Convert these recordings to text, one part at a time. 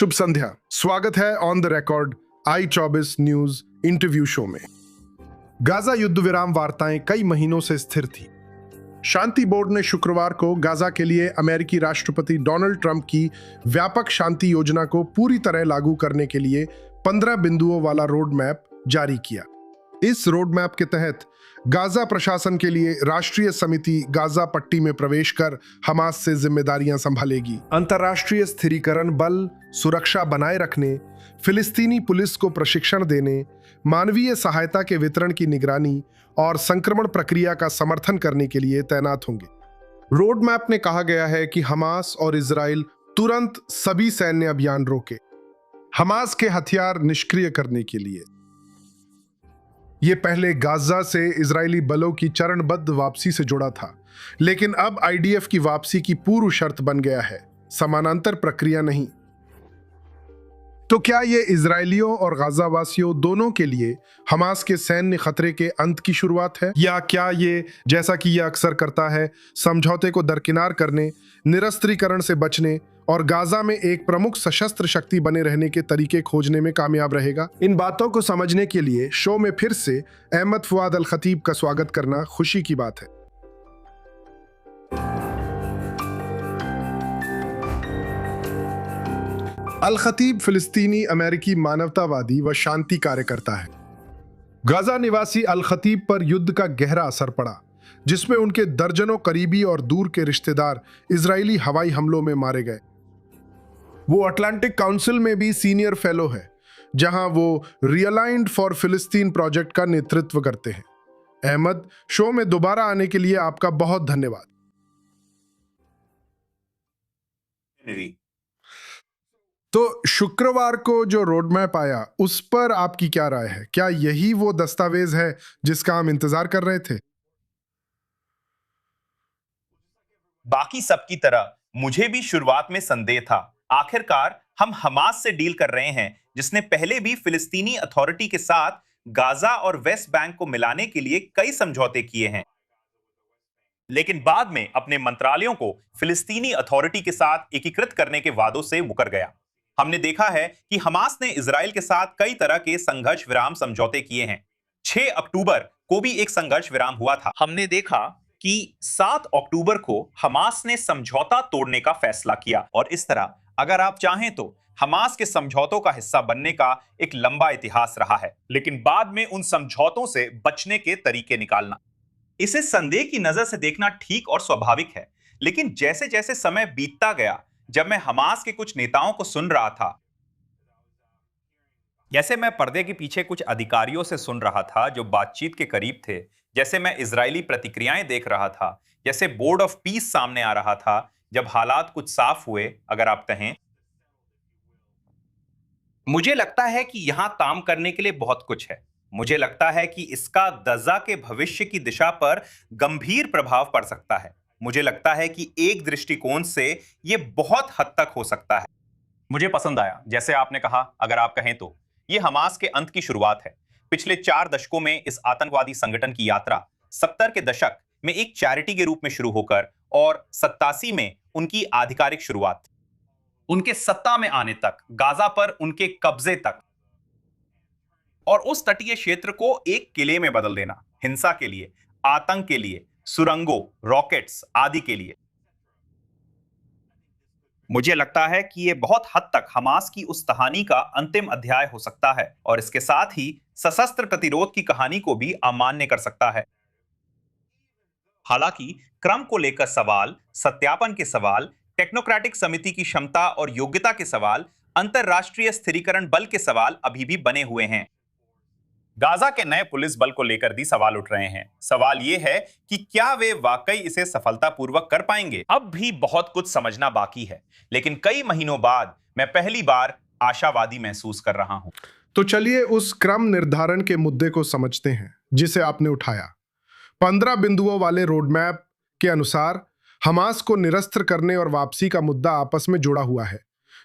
शुभ संध्या। स्वागत है on the record I24 news interview show में। गाजा युद्ध विराम वार्ताएं कई महीनों से स्थिर थी। शांति बोर्ड ने शुक्रवार को गाजा के लिए अमेरिकी राष्ट्रपति डोनाल्ड ट्रंप की व्यापक शांति योजना को पूरी तरह लागू करने के लिए 15 बिंदुओं वाला रोड मैप जारी किया। इस रोड मैप के तहत गाजा प्रशासन के लिए राष्ट्रीय समिति गाजा पट्टी में प्रवेश कर हमास से जिम्मेदारियां संभालेगी। अंतर्राष्ट्रीय स्थिरीकरण बल सुरक्षा बनाए रखने, फिलिस्तीनी पुलिस को प्रशिक्षण देने, मानवीय सहायता के वितरण की निगरानी और संक्रमण प्रक्रिया का समर्थन करने के लिए तैनात होंगे। रोड मैप में कहा गया है कि हमास और इजराइल तुरंत सभी सैन्य अभियान रोके, हमास के हथियार निष्क्रिय करने के लिए। ये पहले गाजा से इजरायली बलों की चरणबद्ध वापसी से जुड़ा था, लेकिन अब IDF की वापसी की पूर्व शर्त बन गया है, समानांतर प्रक्रिया नहीं। तो क्या ये इजरायलियों और गाजावासियों दोनों के लिए हमास के सैन्य खतरे के अंत की शुरुआत है, या क्या ये, जैसा कि यह अक्सर करता है, समझौते को दरकिनार करने, निरस्त्रीकरण से बचने और गाजा में एक प्रमुख सशस्त्र शक्ति बने रहने के तरीके खोजने में कामयाब रहेगा? इन बातों को समझने के लिए शो में फिर से अहमद फुआद अल खतीब का स्वागत करना खुशी की बात है। अल खतीब फिलिस्तीनी अमेरिकी मानवतावादी व शांति कार्यकर्ता है। गाजा निवासी अल खतीब पर युद्ध का गहरा असर पड़ा, जिसमें उनके दर्जनों करीबी और दूर के रिश्तेदार इजरायली हवाई हमलों में मारे गए। वो अटलांटिक काउंसिल में भी सीनियर फेलो है, जहां वो रियलाइंड फॉर फिलिस्तीन प्रोजेक्ट का नेतृत्व करते हैं। अहमद, शो में दोबारा आने के लिए आपका बहुत धन्यवाद। तो शुक्रवार को जो रोड मैप आया, उस पर आपकी क्या राय है? क्या यही वो दस्तावेज है जिसका हम इंतजार कर रहे थे? बाकी सबकी तरह मुझे भी शुरुआत में संदेह था। आखिरकार हम हमास से डील कर रहे हैं, जिसने पहले भी फिलिस्तीनी अथॉरिटी के साथ गाजा और वेस्ट बैंक को मिलाने के लिए कई समझौते किए हैं, लेकिन बाद में अपने मंत्रालयों को फिलिस्तीनी अथॉरिटी के साथ एकीकृत करने के वादों से मुकर गया। हमने देखा है कि हमास ने इजराइल के साथ कई तरह के संघर्ष विराम समझौते किए हैं। 6 अक्टूबर को भी एक संघर्ष विराम हुआ था। हमने देखा कि 7 अक्टूबर को हमास ने समझौता तोड़ने का फैसला किया, और इस तरह अगर आप चाहें तो हमास के समझौतों का हिस्सा बनने का एक लंबा इतिहास रहा है, लेकिन बाद में उन समझौतों से बचने के तरीके निकालना, इसे संदेह की नजर से देखना ठीक और स्वाभाविक है। लेकिन जैसे जैसे समय बीतता गया, जब मैं हमास के कुछ नेताओं को सुन रहा था, जैसे मैं पर्दे के पीछे कुछ अधिकारियों से सुन रहा था जो बातचीत के करीब थे, जैसे मैं इजरायली प्रतिक्रियाएं देख रहा था, जैसे बोर्ड ऑफ पीस सामने आ रहा था, जब हालात कुछ साफ हुए, अगर आप कहें, मुझे लगता है कि यहां काम करने के लिए बहुत कुछ है। मुझे लगता है कि इसका गाजा के भविष्य की दिशा पर गंभीर प्रभाव पड़ सकता है। मुझे लगता है कि एक दृष्टिकोण से यह बहुत हद तक हो सकता है। मुझे पसंद आया, जैसे आपने कहा, अगर आप कहें तो यह हमास के अंत की शुरुआत है। पिछले 4 दशकों में इस आतंकवादी संगठन की यात्रा 70 के दशक में एक चैरिटी के रूप में शुरू होकर और 87 में उनकी आधिकारिक शुरुआत, उनके सत्ता में आने तक, गाजा पर उनके कब्जे तक, और उस तटीय क्षेत्र को एक किले में बदल देना, हिंसा के लिए, आतंक के लिए, सुरंगों, रॉकेट्स आदि के लिए। मुझे लगता है कि यह बहुत हद तक हमास की उस कहानी का अंतिम अध्याय हो सकता है, और इसके साथ ही सशस्त्र प्रतिरोध की कहानी को भी अमान्य कर सकता है। हालांकि क्रम को लेकर सवाल, सत्यापन के सवाल, टेक्नोक्रेटिक समिति की क्षमता और योग्यता के सवाल, अंतरराष्ट्रीय स्थिरीकरण बल के सवाल अभी भी बने हुए हैं। गाजा के नए पुलिस बल को लेकर भी सवाल उठ रहे हैं। सवाल यह है कि क्या वे वाकई इसे सफलतापूर्वक कर पाएंगे? अब भी बहुत कुछ समझना बाकी है, लेकिन कई महीनों बाद मैं पहली बार आशावादी महसूस कर रहा हूं। तो चलिए उस क्रम निर्धारण के मुद्दे को समझते हैं जिसे आपने उठाया। 15 बिंदुओं वाले रोडमैप के अनुसार हमास को निरस्त्र करने और वापसी का मुद्दा आपस में जुड़ा हुआ है,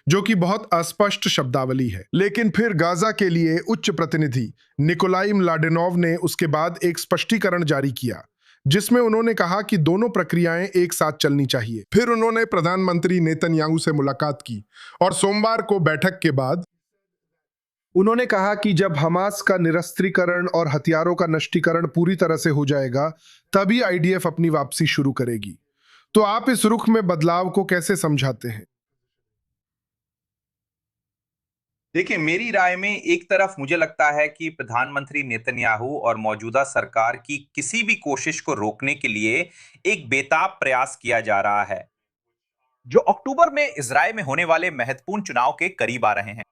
जो कि बहुत अस्पष्ट शब्दावली है। लेकिन फिर गाजा के लिए उच्च प्रतिनिधि निकोलाई म्लाडेनोव ने उसके बाद एक स्पष्टीकरण जारी किया, जिसमें उन्होंने कहा कि दोनों प्रक्रियाएं एक साथ चलनी चाहिए। फिर उन्होंने प्रधानमंत्री नेतन्याहू से मुलाकात की और सोमवार को बैठक के बाद उन्होंने कहा कि जब हमास का निरस्त्रीकरण और हथियारों का नष्टीकरण पूरी तरह से हो जाएगा, तभी आईडीएफ अपनी वापसी शुरू करेगी। तो आप इस रुख में बदलाव को कैसे समझाते हैं? देखिए, मेरी राय में एक तरफ मुझे लगता है कि प्रधानमंत्री नेतन्याहू और मौजूदा सरकार की किसी भी कोशिश को रोकने के लिए एक बेताब प्रयास किया जा रहा है, जो अक्टूबर में इजरायल में होने वाले महत्वपूर्ण चुनाव के करीब आ रहे हैं।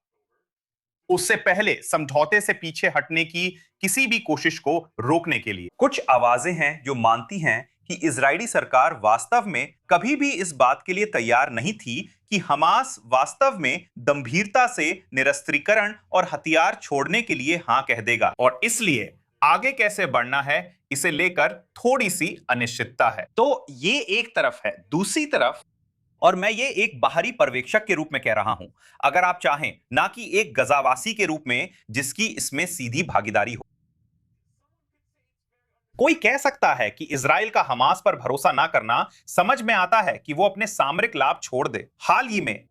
उससे पहले समझौते से पीछे हटने की किसी भी कोशिश को रोकने के लिए कुछ आवाजें हैं जो मानती हैं कि इजरायली सरकार वास्तव में कभी भी इस बात के लिए तैयार नहीं थी कि हमास वास्तव में गंभीरता से निरस्त्रीकरण और हथियार छोड़ने के लिए हां कह देगा, और इसलिए आगे कैसे बढ़ना है इसे लेकर थोड़ी सी अनिश्चितता है। तो ये एक तरफ है। दूसरी तरफ, और मैं ये एक बाहरी पर्यवेक्षक के रूप में कह रहा हूं, अगर आप चाहें, ना कि एक गजावासी के रूप में जिसकी इसमें सीधी भागीदारी हो। कोई कह सकता है कि इजराइल का हमास पर भरोसा ना करना समझ में आता है कि वो अपने सामरिक लाभ छोड़ दे। हाल ही में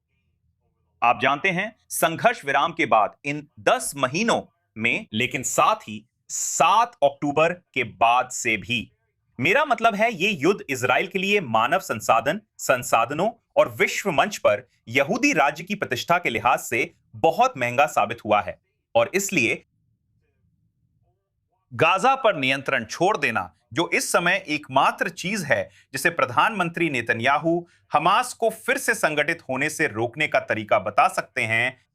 आप जानते हैं, संघर्ष विराम के बाद इन 10 महीनों में, लेकिन साथ ही 7 अक्टूबर के बाद से भी, मेरा मतलब है ये युद्ध इजराइल के लिए मानव संसाधनों और विश्व मंच पर यहूदी राज्य की प्रतिष्ठा के लिहाज से बहुत महंगा साबित हुआ है। और इसलिए गाजा पर नियंत्रण छोड़ देना, जो इस समय एकमात्र चीज है जिसे प्रधानमंत्री नेतन्याहू हमास को फिर से संगठित होने से रोकने का तरीका बता सकते हैं,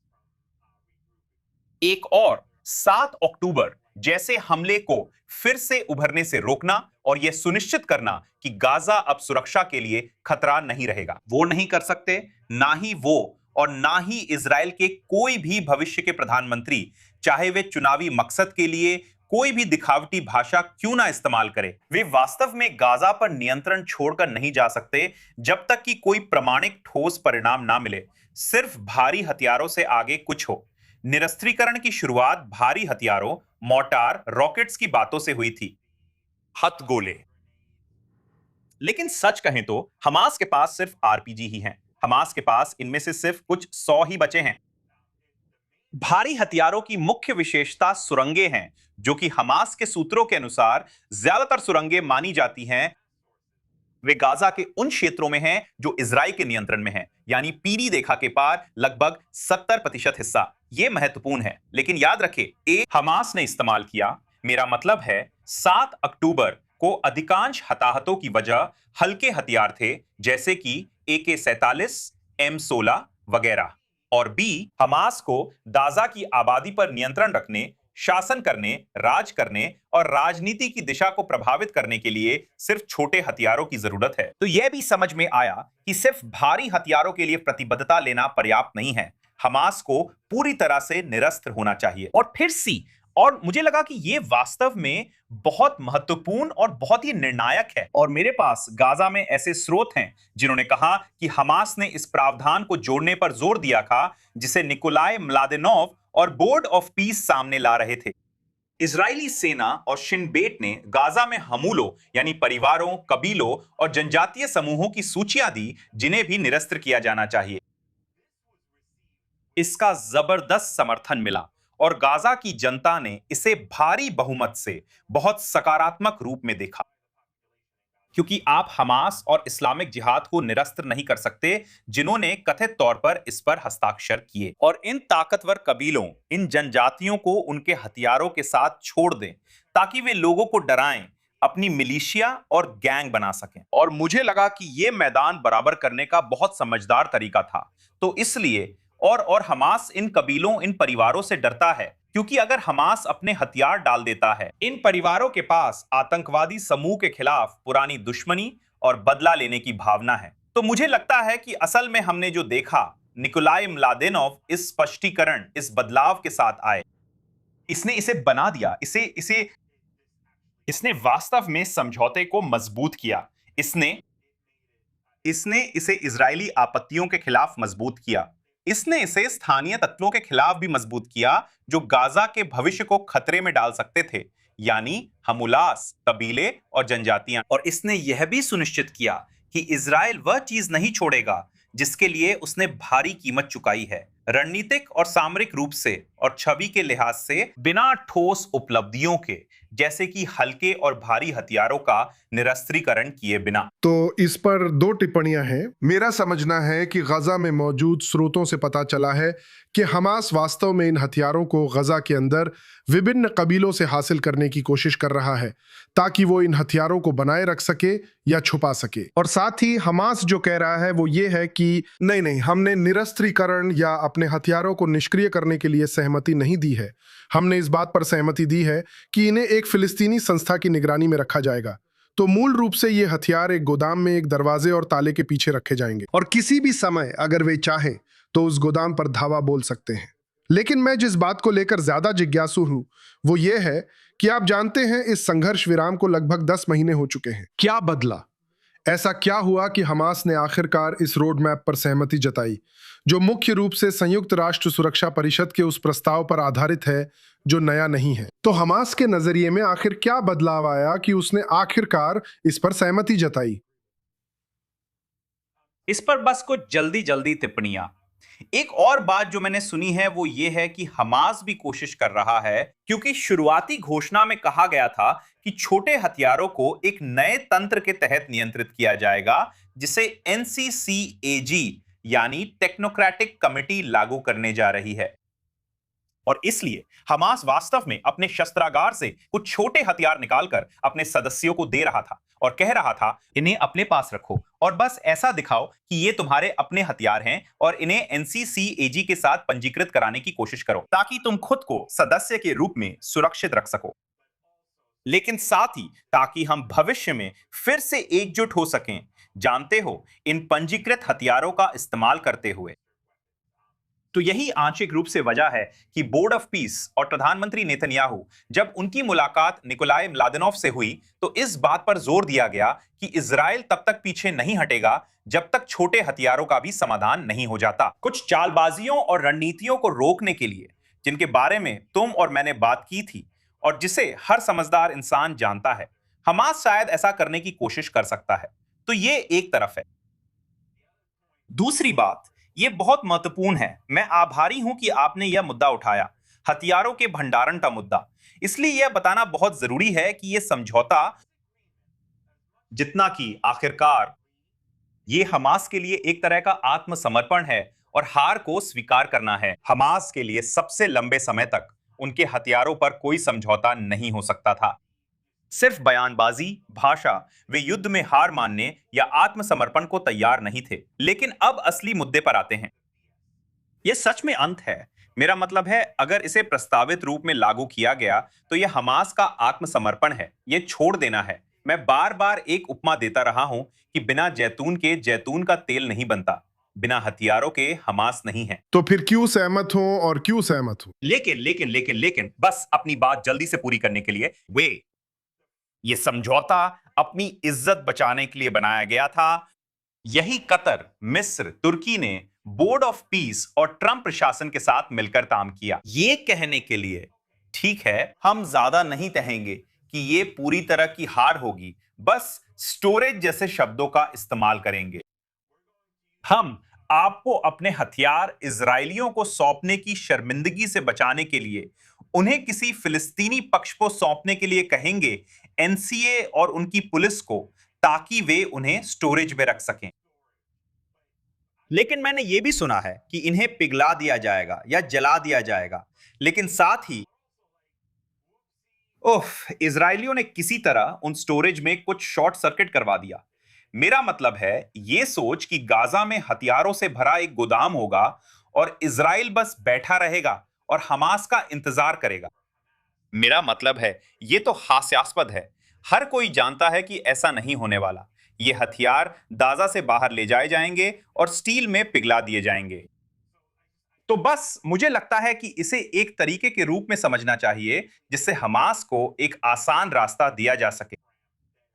एक और 7 अक्टूबर जैसे हमले को फिर से उभरने से रोकना और यह सुनिश्चित करना कि गाजा अब सुरक्षा के लिए खतरा नहीं रहेगा। वो नहीं कर सकते, ना ही वो और ना ही इजराइल के कोई भी भविष्य के प्रधानमंत्री, चाहे वे चुनावी मकसद के लिए कोई भी दिखावटी भाषा क्यों ना इस्तेमाल करे, वे वास्तव में गाजा पर नियंत्रण छोड़कर नहीं जा सकते जब तक कि कोई प्रमाणिक ठोस परिणाम ना मिले। सिर्फ भारी हथियारों से आगे कुछ हो। निरस्त्रीकरण की शुरुआत भारी हथियारों, मोर्टार, रॉकेट्स की बातों से हुई थी, हथगोले। लेकिन सच कहें तो हमास के पास सिर्फ आरपीजी ही हैं। हमास के पास इनमें से सिर्फ कुछ 100 ही बचे हैं। भारी हथियारों की मुख्य विशेषता सुरंगें हैं, जो कि हमास के सूत्रों के अनुसार ज्यादातर सुरंगें मानी जाती हैं वे गाजा के उन क्षेत्रों में हैं जो इजराइल के नियंत्रण में हैं, यानी पीली रेखा के पार लगभग 70% हिस्सा। यह महत्वपूर्ण है, लेकिन याद रखें, हमास ने इस्तेमाल किया। मेरा मतलब है 7 अक्टूबर को अधिकांश हताहतों की वजह हल्के हथियार थे, जैसे कि AK-47, M16 वगैरह, और बी, हमास को गाजा की आबादी पर नियंत्रण रखने, शासन करने, राज करने और राजनीति की दिशा को प्रभावित करने के लिए सिर्फ छोटे हथियारों की जरूरत है। तो यह भी समझ में आया कि सिर्फ भारी हथियारों के लिए प्रतिबद्धता लेना पर्याप्त नहीं है। हमास को पूरी तरह से निरस्त्र होना चाहिए। और फिर सी, और मुझे लगा कि यह वास्तव में बहुत महत्वपूर्ण और बहुत ही निर्णायक है, और मेरे पास गाजा में ऐसे स्रोत हैं जिन्होंने कहा कि हमास ने इस प्रावधान को जोड़ने पर जोर दिया था जिसे निकोलाई म्लादेनोव और बोर्ड ऑफ पीस सामने ला रहे थे। इजरायली सेना और शिन बेट ने गाजा में हमूलों, यानी परिवारों, कबीलों और जनजातीय समूहों की सूचियां दी जिन्हें भी निरस्त्र किया जाना चाहिए। इसका जबरदस्त समर्थन मिला और गाजा की जनता ने इसे भारी बहुमत से बहुत सकारात्मक रूप में देखा, क्योंकि आप हमास और इस्लामिक जिहाद को निरस्त्र नहीं कर सकते जिन्होंने कथित तौर पर इस पर हस्ताक्षर किए। और इन ताकतवर कबीलों, इन जनजातियों को उनके हथियारों के साथ छोड़ दें ताकि वे लोगों को डराएं, अपनी मिलिशिया और गैंग बना सकें। और मुझे लगा कि यह मैदान बराबर करने का बहुत समझदार तरीका था। तो इसलिए और हमास इन कबीलों, इन परिवारों से डरता है, क्योंकि अगर हमास अपने हथियार डाल देता है, इन परिवारों के पास आतंकवादी समूह के खिलाफ पुरानी दुश्मनी और बदला लेने की भावना है। तो मुझे लगता है कि असल में हमने जो देखा, निकोलाई म्लादेनोव इस स्पष्टीकरण, इस बदलाव के साथ आए। इसने इसे बना दिया, इसने वास्तव में समझौते को मजबूत किया। इसने इसे इजरायली आपत्तियों के खिलाफ मजबूत किया। इसने इसे स्थानीय तत्वों के खिलाफ भी मजबूत किया जो गाजा के भविष्य को खतरे में डाल सकते थे, यानी हमुलास, कबीले और जनजातियां। और इसने यह भी सुनिश्चित किया कि इजराइल वह चीज नहीं छोड़ेगा जिसके लिए उसने भारी कीमत चुकाई है, रणनीतिक और सामरिक रूप से और छवि के लिहाज से, बिना ठोस उपलब्धियों के जैसे कि हल्के और भारी हथियारों का निरस्त्रीकरण किए बिना। तो इस पर दो टिप्पणियां हैं। मेरा समझना है कि गजा में मौजूद स्रोतों से पता चला है कि हमास वास्तव में इन हथियारों को गजा के अंदर विभिन्न कबीलों से हासिल करने की कोशिश कर रहा है ताकि वो इन हथियारों को बनाए रख सके या छुपा सके। और साथ ही हमास जो कह रहा है वो ये है कि नहीं, हमने निरस्त्रीकरण या अपने हथियारों को निष्क्रिय करने के लिए सहमति नहीं दी है। हमने इस बात पर सहमति दी है कि इन्हें एक फिलिस्तीनी संस्था की निगरानी में रखा जाएगा। तो मूल रूप से ये हथियार एक गोदाम में एक दरवाजे और ताले के पीछे रखे जाएंगे और किसी भी समय अगर वे चाहें तो उस गोदाम पर धावा बोल सकते हैं। लेकिन मैं जिस बात को लेकर ज्यादा जिज्ञासु हूं वो ये है कि आप जानते हैं इस संघर्ष विराम को लगभग 10 महीने हो चुके हैं। क्या बदला? ऐसा क्या हुआ कि हमास ने आखिरकार इस रोड मैप पर सहमति जताई जो मुख्य रूप से संयुक्त राष्ट्र सुरक्षा परिषद के उस प्रस्ताव पर आधारित है जो नया नहीं है? तो हमास के नजरिए में आखिर क्या बदलाव आया कि उसने आखिरकार इस पर सहमति जताई? इस पर बस कुछ जल्दी जल्दी टिप्पणियां। एक और बात जो मैंने सुनी है वो ये है कि हमास भी कोशिश कर रहा है, क्योंकि शुरुआती घोषणा में कहा गया था कि छोटे हथियारों को एक नए तंत्र के तहत नियंत्रित किया जाएगा जिसे एनसीसीएजी यानी टेक्नोक्रेटिक कमिटी लागू करने जा रही है। और इसलिए हमास वास्तव में अपने शस्त्रागार से कुछ छोटे हथियार निकालकर अपने सदस्यों को दे रहा था और कह रहा था, इन्हें अपने पास रखो और बस ऐसा दिखाओ कि ये तुम्हारे अपने हथियार हैं और इन्हें एनसीसीएजी के साथ पंजीकृत कराने की कोशिश करो ताकि तुम खुद को सदस्य के रूप में सुरक्षित रख सको, लेकिन साथ ही ताकि हम भविष्य में फिर से एकजुट हो सकें, जानते हो, इन पंजीकृत हथियारों का इस्तेमाल करते हुए। तो यही आंशिक रूप से वजह है कि बोर्ड ऑफ पीस और प्रधानमंत्री नेतन्याहू जब उनकी मुलाकात निकोलाई म्लादेनोव से हुई तो इस बात पर जोर दिया गया कि इजराइल तब तक पीछे नहीं हटेगा जब तक छोटे हथियारों का भी समाधान नहीं हो जाता। कुछ चालबाजियों और रणनीतियों को रोकने के लिए जिनके बारे में तुम और मैंने बात की थी और जिसे हर समझदार इंसान जानता है, हमास शायद ऐसा करने की कोशिश कर सकता है। तो ये एक तरफ है। दूसरी बात, ये बहुत महत्वपूर्ण है, मैं आभारी हूं कि आपने यह मुद्दा उठाया, हथियारों के भंडारण का मुद्दा। इसलिए यह बताना बहुत जरूरी है कि यह समझौता, जितना कि आखिरकार ये हमास के लिए एक तरह का आत्मसमर्पण है और हार को स्वीकार करना है। हमास के लिए सबसे लंबे समय तक उनके हथियारों पर कोई समझौता नहीं हो सकता था। सिर्फ बयानबाजी, भाषा, वे युद्ध में हार मानने या आत्मसमर्पण को तैयार नहीं थे। लेकिन अब असली मुद्दे पर आते हैं। यह सच में अंत है। मेरा मतलब है, अगर इसे प्रस्तावित रूप में लागू किया गया तो यह हमास का आत्मसमर्पण है, यह छोड़ देना है। मैं बार बार एक उपमा देता रहा हूं कि बिना जैतून के जैतून का तेल नहीं बनता, बिना हथियारों के हमास नहीं है। तो फिर क्यों सहमत हो और क्यों सहमत हो? लेकिन बस अपनी बात जल्दी से पूरी करने के लिए, ये समझौता अपनी इज्जत बचाने के लिए बनाया गया था। यही कतर, मिस्र, तुर्की ने बोर्ड ऑफ पीस और ट्रंप प्रशासन के साथ मिलकर काम किया, ये कहने के लिए, ठीक है, हम ज्यादा नहीं कहेंगे कि ये पूरी तरह की हार होगी, बस स्टोरेज जैसे शब्दों का इस्तेमाल करेंगे। हम आपको अपने हथियार इजरायलियों को सौंपने की शर्मिंदगी से बचाने के लिए उन्हें किसी फिलिस्तीनी पक्ष को सौंपने के लिए कहेंगे, एनसीए और उनकी पुलिस को, ताकि वे उन्हें स्टोरेज में रख सकें। लेकिन मैंने यह भी सुना है कि इन्हें पिघला दिया जाएगा या जला दिया जाएगा। लेकिन साथ ही इजरायलियों ने किसी तरह उन स्टोरेज में कुछ शॉर्ट सर्किट करवा दिया। मेरा मतलब है, यह सोच कि गाजा में हथियारों से भरा एक गोदाम होगा और इजराइल बस बैठा रहेगा और हमास का इंतजार करेगा। मेरा मतलब है, यह तो हास्यास्पद है। हर कोई जानता है कि ऐसा नहीं होने वाला। ये हथियार गाजा से बाहर ले जाए जाएंगे और स्टील में पिघला दिए जाएंगे। तो बस मुझे लगता है कि इसे एक तरीके के रूप में समझना चाहिए जिससे हमास को एक आसान रास्ता दिया जा सके।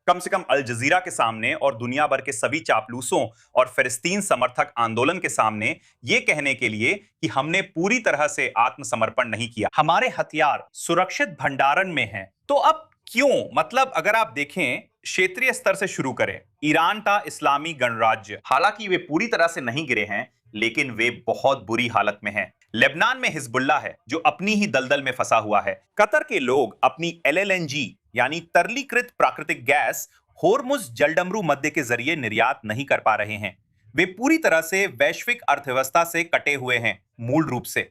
कम से कम अल जजीरा के सामने और दुनिया भर के सभी चापलूसों और फिलिस्तीन समर्थक आंदोलन के सामने यह कहने के लिए कि हमने पूरी तरह से आत्मसमर्पण नहीं किया, हमारे हथियार सुरक्षित भंडारण में हैं। तो अब क्यों? मतलब अगर आप देखें, क्षेत्रीय स्तर से शुरू करें, ईरान का इस्लामी गणराज्य, हालांकि वे पूरी तरह से नहीं गिरे हैं, लेकिन वे बहुत बुरी हालत में हैं। लेबनान में हिजबुल्लाह है जो अपनी ही दलदल में फंसा हुआ है। कतर के लोग अपनी एलएलएनजी यानी तरलीकृत प्राकृतिक गैस होर्मुज जलडमरू मध्य के जरिए निर्यात नहीं कर पा रहे हैं। वे पूरी तरह से वैश्विक अर्थव्यवस्था से कटे हुए हैं। मूल रूप से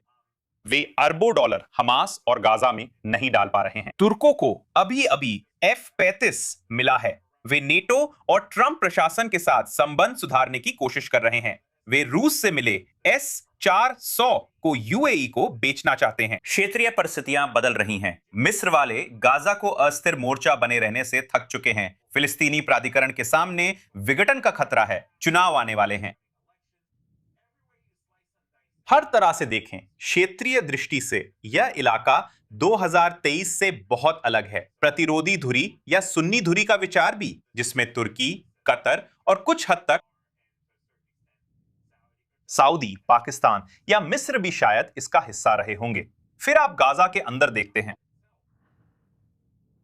वे अरबों डॉलर हमास और गाजा में नहीं डाल पा रहे हैं। तुर्कों को अभी अभी F-35 मिला है। वे नेटो और ट्रंप प्रशासन के साथ संबंध सुधारने की कोशिश कर रहे हैं। वे रूस से मिले S-400 को यूएई को बेचना चाहते हैं। क्षेत्रीय परिस्थितियां बदल रही हैं। मिस्र वाले गाजा को अस्थिर मोर्चा बने रहने से थक चुके हैं। फिलिस्तीनी प्राधिकरण के सामने विघटन का खतरा है। चुनाव आने वाले हैं। हर तरह से देखें, क्षेत्रीय दृष्टि से यह इलाका 2023 से बहुत अलग है। प्रतिरोधी धुरी या सुन्नी धुरी का विचार भी, जिसमें तुर्की, कतर और कुछ हद तक सऊदी, पाकिस्तान या मिस्र भी शायद इसका हिस्सा रहे होंगे। फिर आप गाजा के अंदर देखते हैं,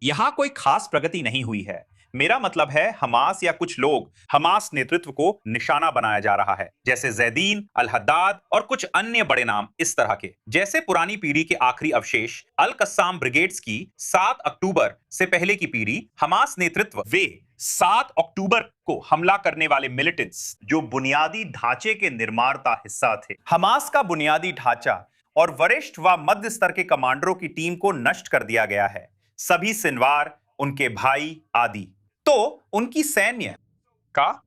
यहां कोई खास प्रगति नहीं हुई है। मेरा मतलब है हमास या कुछ लोग, हमास नेतृत्व को निशाना बनाया जा रहा है, जैसे जैदीन, अल हद्दाद और कुछ अन्य बड़े नाम इस तरह के। जैसे पुरानी पीढ़ी के आखिरी अवशेष अल कस्साम ब्रिगेड्स की 7 अक्टूबर से पहले की पीढ़ी, हमास नेतृत्व, वे 7 अक्टूबर को हमला करने वाले मिलिटेंट्स जो बुनियादी ढांचे के निर्माण का हिस्सा थे। हमास का बुनियादी ढांचा और वरिष्ठ व मध्य स्तर के कमांडरों की टीम को नष्ट कर दिया गया है। सभी सिनवार, उनके भाई आदि। तो उनकी सैन्य का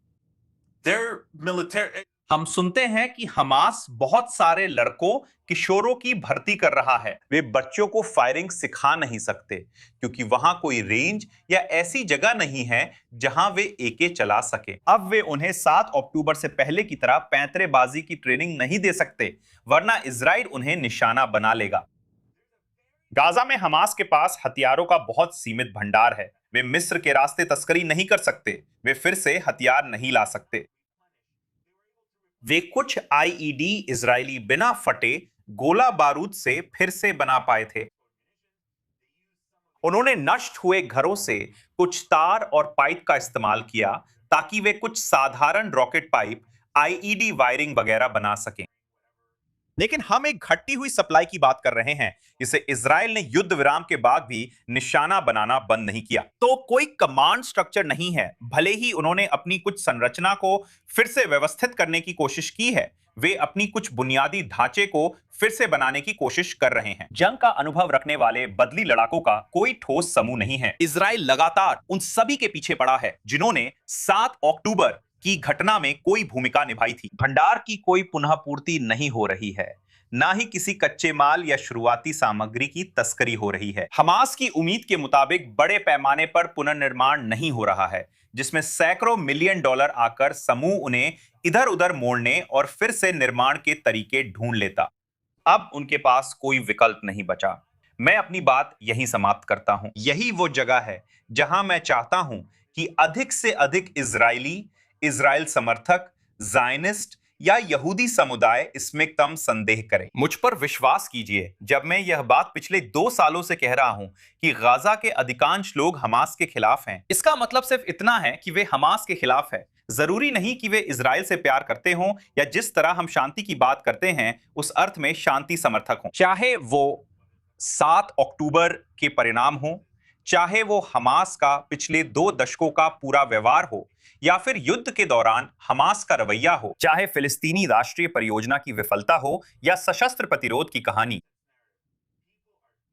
हम सुनते हैं कि हमास बहुत सारे लड़कों, किशोरों की भर्ती कर रहा है। वे बच्चों को फायरिंग सिखा नहीं सकते क्योंकि वहां कोई रेंज या ऐसी जगह नहीं है जहां वे एके चला सके। अब वे उन्हें 7 अक्टूबर से पहले की तरह पैंतरेबाजी की ट्रेनिंग नहीं दे सकते, वरना इजराइल उन्हें निशाना बना लेगा। गाजा में हमास के पास हथियारों का बहुत सीमित भंडार है। वे मिस्र के रास्ते तस्करी नहीं कर सकते। वे फिर से हथियार नहीं ला सकते। वे कुछ आईईडी इजरायली बिना फटे गोला बारूद से फिर से बना पाए थे। उन्होंने नष्ट हुए घरों से कुछ तार और पाइप का इस्तेमाल किया ताकि वे कुछ साधारण रॉकेट पाइप, आईईडी वायरिंग वगैरह बना सकें। लेकिन हम एक घटती हुई सप्लाई की बात कर रहे हैं जिसे इजराइल ने युद्ध विराम के बाद भी निशाना बनाना बंद नहीं किया। तो कोई कमांड स्ट्रक्चर नहीं है। भले ही उन्होंने अपनी कुछ संरचना को फिर से व्यवस्थित करने की कोशिश की है, वे अपनी कुछ बुनियादी ढांचे को फिर से बनाने की कोशिश कर रहे हैं। जंग का अनुभव रखने वाले बदली लड़ाकों का कोई ठोस समूह नहीं है। इजराइल लगातार उन सभी के पीछे पड़ा है जिन्होंने 7 अक्टूबर की घटना में कोई भूमिका निभाई थी। भंडार की कोई पुनः पूर्ति नहीं हो रही है, ना ही किसी कच्चे माल या शुरुआती सामग्री की तस्करी हो रही है। हमास की उम्मीद के मुताबिक बड़े पैमाने पर पुनर्निर्माण नहीं हो रहा है, जिसमें सैकड़ों मिलियन डॉलर आकर समूह उन्हें इधर उधर मोड़ने और फिर से निर्माण के तरीके ढूंढ लेता। अब उनके पास कोई विकल्प नहीं बचा। मैं अपनी बात यहीं समाप्त करता हूं। यही वो जगह है जहां मैं चाहता हूं कि अधिक से अधिक इजराइल समर्थक, ज़ायनिस्ट या यहूदी समुदाय इसमें कम संदेह करें। मुझ पर विश्वास कीजिए जब मैं यह बात पिछले 2 सालों से कह रहा हूं कि गाजा के अधिकांश लोग हमास के खिलाफ हैं। इसका मतलब सिर्फ इतना है कि वे हमास के खिलाफ है। जरूरी नहीं कि वे इजराइल से प्यार करते हों या जिस तरह हम शांति की बात करते हैं उस अर्थ में शांति समर्थक हों। चाहे वो 7 अक्टूबर के परिणाम हो, चाहे वो हमास का पिछले 2 दशकों का पूरा व्यवहार हो, या फिर युद्ध के दौरान हमास का रवैया हो, चाहे फिलिस्तीनी राष्ट्रीय परियोजना की विफलता हो या सशस्त्र प्रतिरोध की कहानी,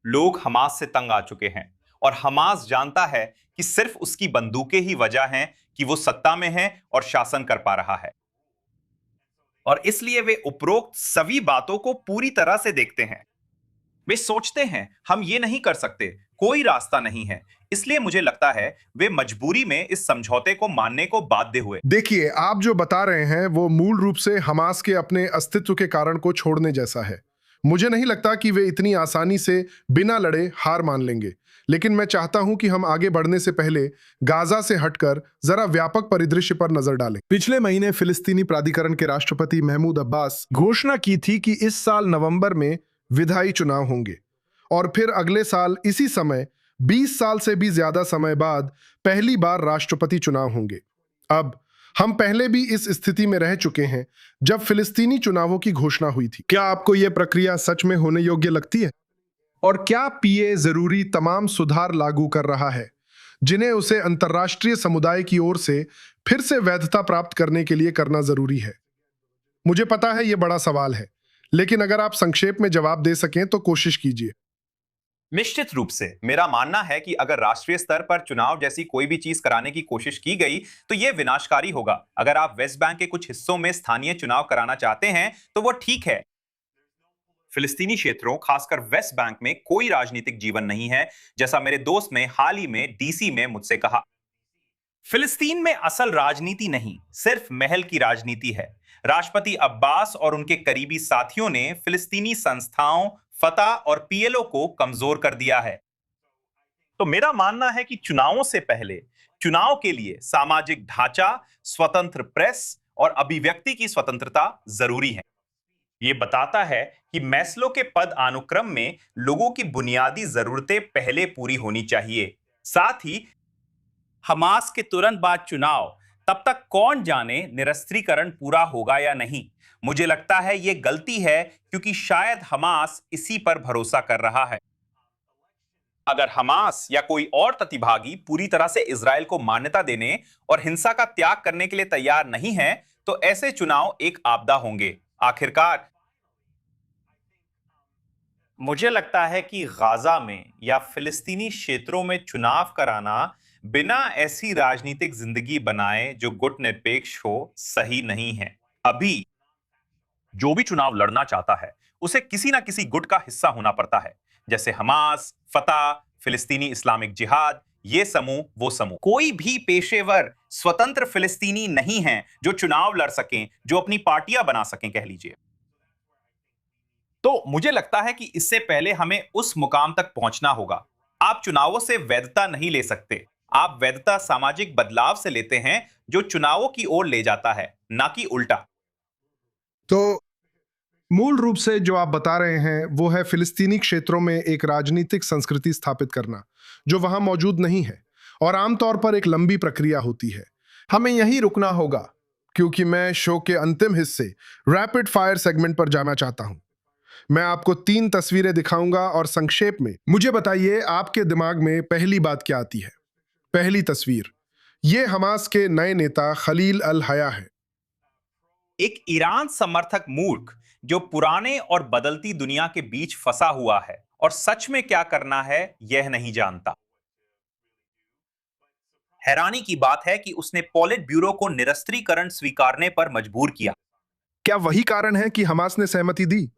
लोग हमास से तंग आ चुके हैं और हमास जानता है कि सिर्फ उसकी बंदूकें ही वजह हैं कि वो सत्ता में है और शासन कर पा रहा है। और इसलिए वे उपरोक्त सभी बातों को पूरी तरह से देखते हैं। वे सोचते हैं हम ये नहीं कर सकते, कोई रास्ता नहीं है। इसलिए मुझे लगता है वे मजबूरी में इस समझौते को मानने को बाध्य हुए। देखिए, आप जो बता रहे हैं वो मूल रूप से हमास के अपने अस्तित्व के कारण को छोड़ने जैसा है। मुझे नहीं लगता कि वे इतनी आसानी से बिना लड़े हार मान लेंगे, लेकिन मैं चाहता हूं कि हम आगे बढ़ने से पहले गाजा से हटकर जरा व्यापक परिदृश्य पर नजर डालें। पिछले महीने फिलिस्तीनी प्राधिकरण के राष्ट्रपति महमूद अब्बास घोषणा की थी कि इस साल नवंबर में विधायी चुनाव होंगे और फिर अगले साल इसी समय 20 साल से भी ज्यादा समय बाद पहली बार राष्ट्रपति चुनाव होंगे। अब हम पहले भी इस स्थिति में रह चुके हैं जब फिलिस्तीनी चुनावों की घोषणा हुई थी। क्या आपको यह प्रक्रिया सच में होने योग्य लगती है? और क्या पीए जरूरी तमाम सुधार लागू कर रहा है जिन्हें उसे अंतर्राष्ट्रीय समुदाय की ओर से फिर से वैधता प्राप्त करने के लिए करना जरूरी है? मुझे पता है यह बड़ा सवाल है, लेकिन अगर आप संक्षेप में जवाब दे सकें तो कोशिश कीजिए। निश्चित रूप से मेरा मानना है कि अगर राष्ट्रीय स्तर पर चुनाव जैसी कोई भी चीज कराने की कोशिश की गई तो यह विनाशकारी होगा। अगर आप वेस्ट बैंक के कुछ हिस्सों में स्थानीय चुनाव कराना चाहते हैं तो वो ठीक है। फिलिस्तीनी क्षेत्रों, खासकर वेस्ट बैंक में कोई राजनीतिक जीवन नहीं है, जैसा मेरे दोस्त ने हाल ही में डीसी में मुझसे कहा। फिलिस्तीन में असल राजनीति नहीं, सिर्फ महल की राजनीति है। राष्ट्रपति अब्बास और उनके करीबी साथियों ने फिलिस्तीनी संस्थाओं, फतह और पीएलओ को कमजोर कर दिया है। तो मेरा मानना है कि चुनावों से पहले चुनाव के लिए सामाजिक ढांचा, स्वतंत्र प्रेस और अभिव्यक्ति की स्वतंत्रता जरूरी है। यह बताता है कि मैस्लो के पद अनुक्रम में लोगों की बुनियादी जरूरतें पहले पूरी होनी चाहिए। साथ ही हमास के तुरंत बाद चुनाव, तब तक कौन जाने निरस्त्रीकरण पूरा होगा या नहीं। मुझे लगता है यह गलती है क्योंकि शायद हमास इसी पर भरोसा कर रहा है। अगर हमास या कोई और प्रतिभागी पूरी तरह से इजराइल को मान्यता देने और हिंसा का त्याग करने के लिए तैयार नहीं है तो ऐसे चुनाव एक आपदा होंगे। आखिरकार मुझे लगता है कि गाजा में या फिलिस्तीनी क्षेत्रों में चुनाव कराना बिना ऐसी राजनीतिक जिंदगी बनाए जो गुट निरपेक्ष हो सही नहीं है। अभी जो भी चुनाव लड़ना चाहता है उसे किसी ना किसी गुट का हिस्सा होना पड़ता है, जैसे हमास, फतह, फिलिस्तीनी इस्लामिक जिहाद, ये समूह वो समूह। कोई भी पेशेवर स्वतंत्र फिलिस्तीनी नहीं है जो चुनाव लड़ सकें, जो अपनी पार्टियां बना सकें कह लीजिए। तो मुझे लगता है कि इससे पहले हमें उस मुकाम तक पहुंचना होगा। आप चुनावों से वैधता नहीं ले सकते, आप वैधता सामाजिक बदलाव से लेते हैं जो चुनावों की ओर ले जाता है, ना कि उल्टा। तो मूल रूप से जो आप बता रहे हैं वो है फिलिस्तीनी क्षेत्रों में एक राजनीतिक संस्कृति स्थापित करना जो वहां मौजूद नहीं है, और आमतौर पर एक लंबी प्रक्रिया होती है। हमें यहीं रुकना होगा क्योंकि मैं शो के अंतिम हिस्से रैपिड फायर सेगमेंट पर जाना चाहता हूं। मैं आपको 3 तस्वीरें दिखाऊंगा और संक्षेप में मुझे बताइए आपके दिमाग में पहली बात क्या आती है। पहली तस्वीर, यह हमास के नए नेता खलील अल हया है। एक ईरान समर्थक मूर्ख जो पुराने और बदलती दुनिया के बीच फंसा हुआ है और सच में क्या करना है यह नहीं जानता। हैरानी की बात है कि उसने पॉलिट ब्यूरो को निरस्त्रीकरण स्वीकारने पर मजबूर किया। क्या वही कारण है कि हमास ने सहमति दी?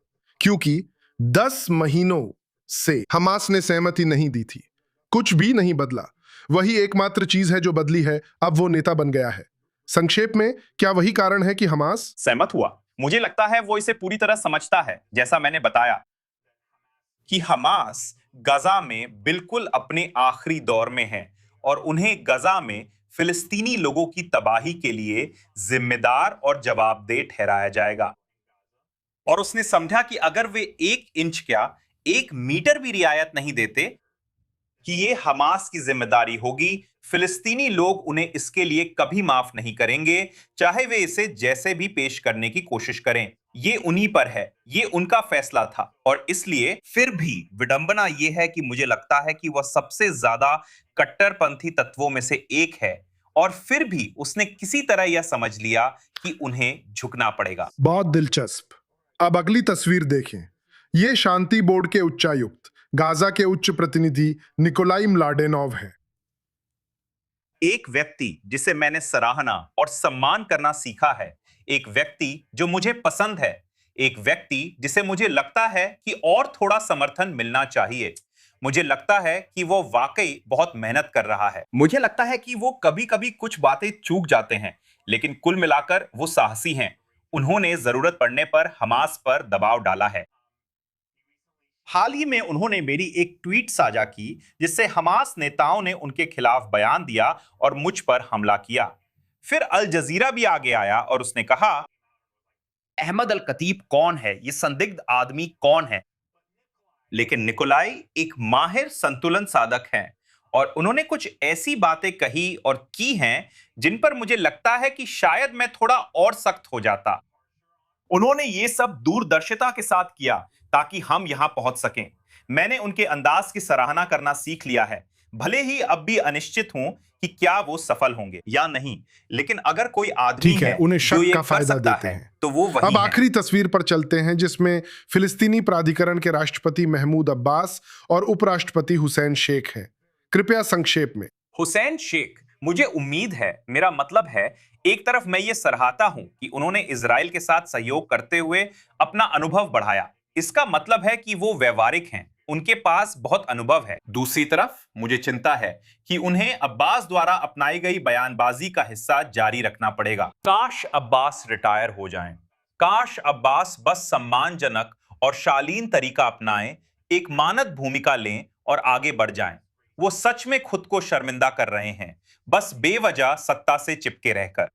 क्योंकि 10 महीनों से हमास ने सहमति नहीं दी थी। कुछ भी नहीं बदला। वही एकमात्र चीज है जो बदली है, अब वो नेता बन गया है। संक्षेप में, क्या वही कारण है कि हमास सहमत हुआ? मुझे लगता है वो इसे पूरी तरह समझता है। जैसा मैंने बताया कि हमास गजा में बिल्कुल अपने आखिरी दौर में है और उन्हें गजा में फिलिस्तीनी लोगों की तबाही के लिए जिम्मेदार और जवाबदेह ठहराया जाएगा। और उसने समझा कि अगर वे 1 इंच क्या 1 मीटर भी रियायत नहीं देते कि ये हमास की जिम्मेदारी होगी। फिलिस्तीनी लोग उन्हें इसके लिए कभी माफ नहीं करेंगे, चाहे वे इसे जैसे भी पेश करने की कोशिश करें। ये उन्हीं पर है, ये उनका फैसला था। और इसलिए फिर भी विडंबना ये है कि मुझे लगता है कि वह सबसे ज्यादा कट्टरपंथी तत्वों में से एक है और फिर भी उसने किसी तरह यह समझ लिया कि उन्हें झुकना पड़ेगा। बहुत दिलचस्प। अब अगली तस्वीर देखें। यह शांति बोर्ड के उच्चायुक्त, गाजा के उच्च प्रतिनिधि निकोलाई म्लाडेनोव है। एक व्यक्ति जिसे मैंने सराहना और सम्मान करना सीखा है, एक व्यक्ति जो मुझे पसंद है, एक व्यक्ति जिसे मुझे लगता है कि और थोड़ा समर्थन मिलना चाहिए। मुझे लगता है कि वो वाकई बहुत मेहनत कर रहा है। मुझे लगता है कि वो कभी-कभी कुछ बातें चूक जाते हैं, लेकिन कुल मिलाकर वो साहसी हैं। उन्होंने जरूरत पड़ने पर हमास पर दबाव डाला है। हाल ही में उन्होंने मेरी एक ट्वीट साझा की जिससे हमास नेताओं ने उनके खिलाफ बयान दिया और मुझ पर हमला किया। फिर अल जजीरा भी आगे आया और उसने कहा, अहमद अल कतीब कौन है? ये संदिग्ध आदमी कौन है? लेकिन निकोलाई एक माहिर संतुलन साधक हैं और उन्होंने कुछ ऐसी बातें कही और की हैं जिन पर मुझे लगता है कि शायद मैं थोड़ा और सख्त हो जाता। उन्होंने ये सब दूरदर्शिता के साथ किया ताकि हम यहां पहुंच सकें। मैंने उनके अंदाज की सराहना करना सीख लिया है, भले ही अब भी अनिश्चित हूं कि क्या वो सफल होंगे या नहीं। लेकिन अगर कोई आदमी ठीक है, है उन्हें जो शक ये का कर फायदा सकता देते है, हैं। तो वो वही अब है। आखिरी तस्वीर पर चलते हैं जिसमें फिलिस्तीनी प्राधिकरण के राष्ट्रपति महमूद अब्बास और उपराष्ट्रपति हुसैन शेख हैं। कृपया संक्षेप में। हुसैन शेख, मुझे उम्मीद है, मेरा मतलब है, एक तरफ मैं ये सराहता हूं कि उन्होंने इजराइल के साथ सहयोग करते हुए अपना अनुभव बढ़ाया। इसका मतलब है कि वो व्यवहारिक हैं, उनके पास बहुत अनुभव है। दूसरी तरफ मुझे चिंता है कि उन्हें अब्बास द्वारा अपनाई गई बयानबाजी का हिस्सा जारी रखना पड़ेगा। काश अब्बास रिटायर हो जाएं। काश अब्बास बस सम्मानजनक और शालीन तरीका अपनाएं, एक मानद भूमिका लें और आगे बढ़ जाएं। वो सच में खुद को शर्मिंदा कर रहे हैं, बस बेवजह सत्ता से चिपके रहकर।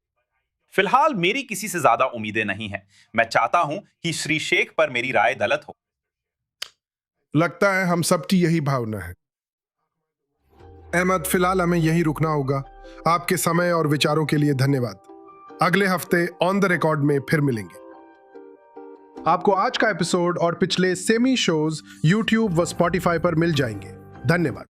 फिलहाल मेरी किसी से ज्यादा उम्मीदें नहीं हैं। मैं चाहता हूं कि श्री शेख पर मेरी राय गलत हो। लगता है हम सबकी यही भावना है। अहमद, फिलहाल हमें यहीं रुकना होगा। आपके समय और विचारों के लिए धन्यवाद। अगले हफ्ते ऑन द रिकॉर्ड में फिर मिलेंगे। आपको आज का एपिसोड और पिछले सेमी शोज YouTube व Spotify पर मिल जाएंगे। धन्यवाद।